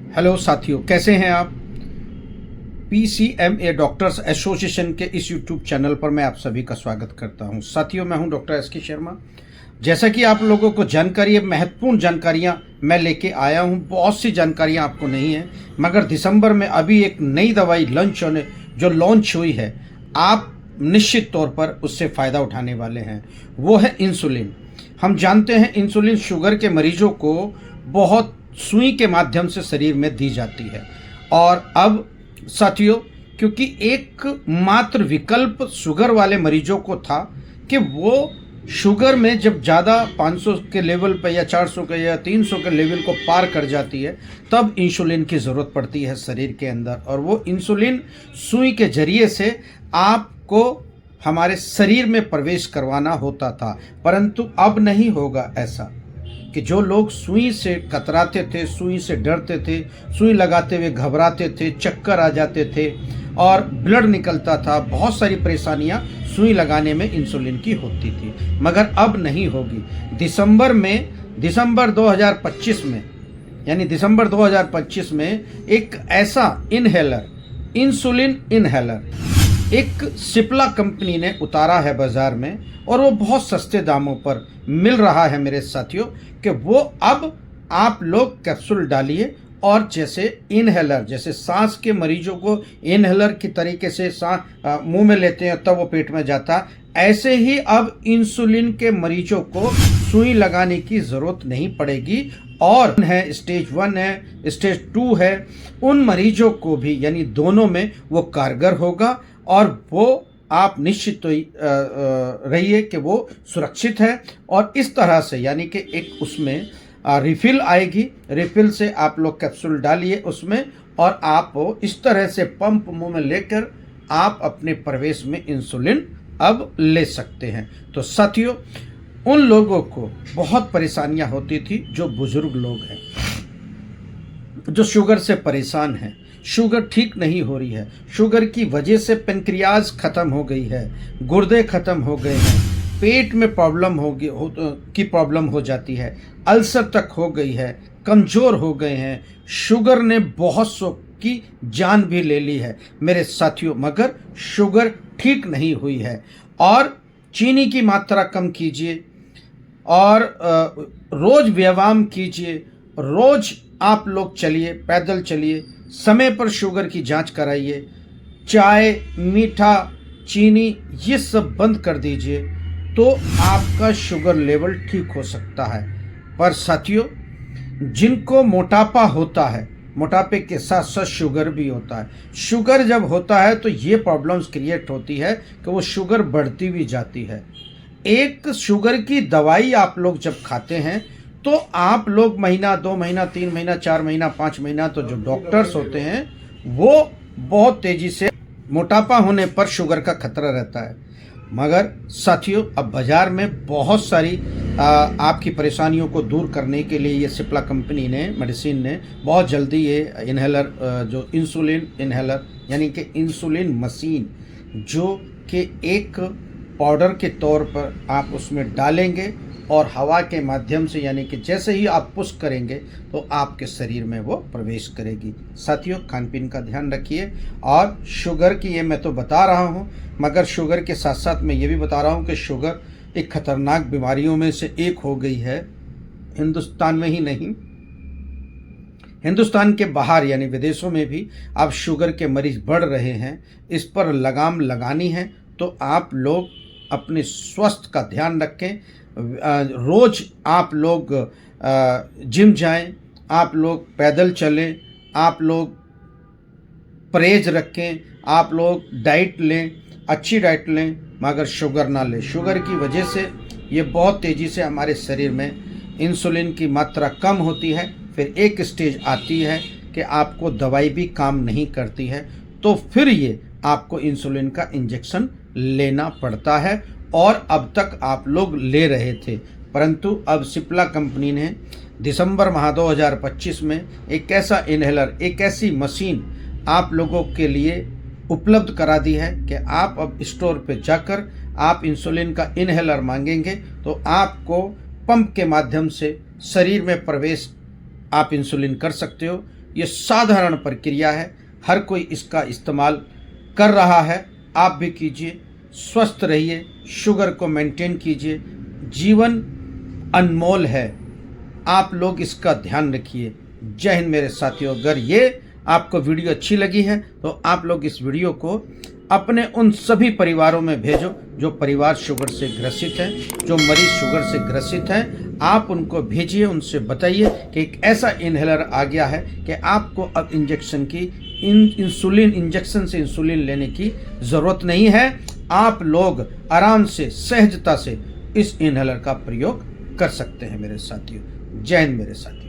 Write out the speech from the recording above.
Hello साथियों, कैसे हैं आप। पीसीएमए डॉक्टर्स एसोसिएशन के इस यूट्यूब चैनल पर मैं आप सभी का स्वागत करता हूं। साथियों, मैं हूं डॉक्टर एस के शर्मा। जैसा कि आप लोगों को जानकारी है, महत्वपूर्ण जानकारियां मैं लेके आया हूं। बहुत सी जानकारियां आपको नहीं है, मगर दिसंबर में अभी एक नई दवाई लॉन्च हुई है, आप निश्चित तौर पर उससे फ़ायदा उठाने वाले हैं। वो है इंसुलिन। हम जानते हैं इंसुलिन शुगर के मरीजों को बहुत सुई के माध्यम से शरीर में दी जाती है। और अब साथियों, क्योंकि एक मात्र विकल्प शुगर वाले मरीजों को था कि वो शुगर में जब ज़्यादा 500 के लेवल पर या 400 के या 300 के लेवल को पार कर जाती है, तब इंसुलिन की ज़रूरत पड़ती है शरीर के अंदर। और वो इंसुलिन सुई के जरिए से आपको हमारे शरीर में प्रवेश करवाना होता था, परंतु अब नहीं होगा ऐसा कि जो लोग सुई से कतराते थे, सुई से डरते थे, सुई लगाते हुए घबराते थे, चक्कर आ जाते थे और ब्लड निकलता था, बहुत सारी परेशानियां सुई लगाने में इंसुलिन की होती थी, मगर अब नहीं होगी। दिसंबर 2025 में, यानी दिसंबर 2025 में एक ऐसा इंसुलिन इनहेलर एक सिप्ला कंपनी ने उतारा है बाजार में, और वो बहुत सस्ते दामों पर मिल रहा है मेरे साथियों, कि वो अब आप लोग कैप्सूल डालिए और जैसे सांस के मरीजों को इनहेलर की तरीके से मुंह में लेते हैं तब वो पेट में जाता, ऐसे ही अब इंसुलिन के मरीजों को सुई लगाने की ज़रूरत नहीं पड़ेगी। और है स्टेज 1 है, स्टेज 2 है, उन मरीजों को भी, यानी दोनों में वो कारगर होगा। और वो आप निश्चित रहिए कि वो सुरक्षित है। और इस तरह से, यानी कि एक उसमें रिफ़िल आएगी, रिफ़िल से आप लोग कैप्सूल डालिए उसमें, और आप इस तरह से पंप मुंह में लेकर आप अपने प्रवेश में इंसुलिन अब ले सकते हैं। तो साथियों, उन लोगों को बहुत परेशानियां होती थी, जो बुजुर्ग लोग हैं, जो शुगर से परेशान हैं, शुगर ठीक नहीं हो रही है, शुगर की वजह से पेनक्रियाज खत्म हो गई है, गुर्दे खत्म हो गए हैं, पेट में प्रॉब्लम हो जाती है, अल्सर तक हो गई है, कमज़ोर हो गए हैं, शुगर ने बहुत सौ की जान भी ले ली है मेरे साथियों, मगर शुगर ठीक नहीं हुई है। और चीनी की मात्रा कम कीजिए, और रोज़ व्यायाम कीजिए, रोज़ आप लोग चलिए, पैदल चलिए, समय पर शुगर की जांच कराइए, चाय, मीठा, चीनी ये सब बंद कर दीजिए, तो आपका शुगर लेवल ठीक हो सकता है। पर साथियों, जिनको मोटापा होता है, मोटापे के साथ साथ शुगर भी होता है, शुगर जब होता है तो ये प्रॉब्लम्स क्रिएट होती है कि वो शुगर बढ़ती भी जाती है। एक शुगर की दवाई आप लोग जब खाते हैं तो आप लोग महीना, 2 महीना, 3 महीना, 4 महीना, 5 महीना, तो जो डॉक्टर्स होते हैं वो बहुत तेज़ी से मोटापा होने पर शुगर का खतरा रहता है। मगर साथियों, अब बाज़ार में बहुत सारी आपकी परेशानियों को दूर करने के लिए ये सिप्ला कंपनी ने, मेडिसिन ने बहुत जल्दी ये इनहेलर, जो इंसुलिन इनहेलर यानी कि इंसुलिन मशीन, जो कि एक पाउडर के तौर पर आप उसमें डालेंगे और हवा के माध्यम से, यानी कि जैसे ही आप पुश करेंगे तो आपके शरीर में वो प्रवेश करेगी। साथियों, खान पीन का ध्यान रखिए। और शुगर की ये मैं तो बता रहा हूँ, मगर शुगर के साथ साथ मैं ये भी बता रहा हूँ कि शुगर एक खतरनाक बीमारियों में से एक हो गई है। हिंदुस्तान में ही नहीं, हिंदुस्तान के बाहर यानी विदेशों में भी अब शुगर के मरीज बढ़ रहे हैं। इस पर लगाम लगानी है तो आप लोग अपने स्वास्थ्य का ध्यान रखें। रोज़ आप लोग जिम जाएं, आप लोग पैदल चलें, आप लोग परहेज रखें, आप लोग डाइट लें, अच्छी डाइट लें, मगर शुगर ना लें। शुगर की वजह से ये बहुत तेज़ी से हमारे शरीर में इंसुलिन की मात्रा कम होती है। फिर एक स्टेज आती है कि आपको दवाई भी काम नहीं करती है, तो फिर ये आपको इंसुलिन का इंजेक्शन लेना पड़ता है। और अब तक आप लोग ले रहे थे, परंतु अब सिप्ला कंपनी ने दिसंबर माह 2025 में एक ऐसा इनहेलर, एक ऐसी मशीन आप लोगों के लिए उपलब्ध करा दी है कि आप अब स्टोर पे जाकर आप इंसुलिन का इनहेलर मांगेंगे तो आपको पंप के माध्यम से शरीर में प्रवेश आप इंसुलिन कर सकते हो। ये साधारण प्रक्रिया है, हर कोई इसका इस्तेमाल कर रहा है। आप भी कीजिए, स्वस्थ रहिए, शुगर को मेंटेन कीजिए। जीवन अनमोल है, आप लोग इसका ध्यान रखिए। जय हिंद मेरे साथियों। अगर ये आपको वीडियो अच्छी लगी है तो आप लोग इस वीडियो को अपने उन सभी परिवारों में भेजो जो परिवार शुगर से ग्रसित है, जो मरीज शुगर से ग्रसित हैं। आप उनको भेजिए, उनसे बताइए कि एक ऐसा इनहेलर आ गया है कि आपको अब इंजेक्शन की इंसुलिन इंजेक्शन से इंसुलिन लेने की ज़रूरत नहीं है। आप लोग आराम से, सहजता से इस इनहेलर का प्रयोग कर सकते हैं मेरे साथियों। जय हिंद मेरे साथियों।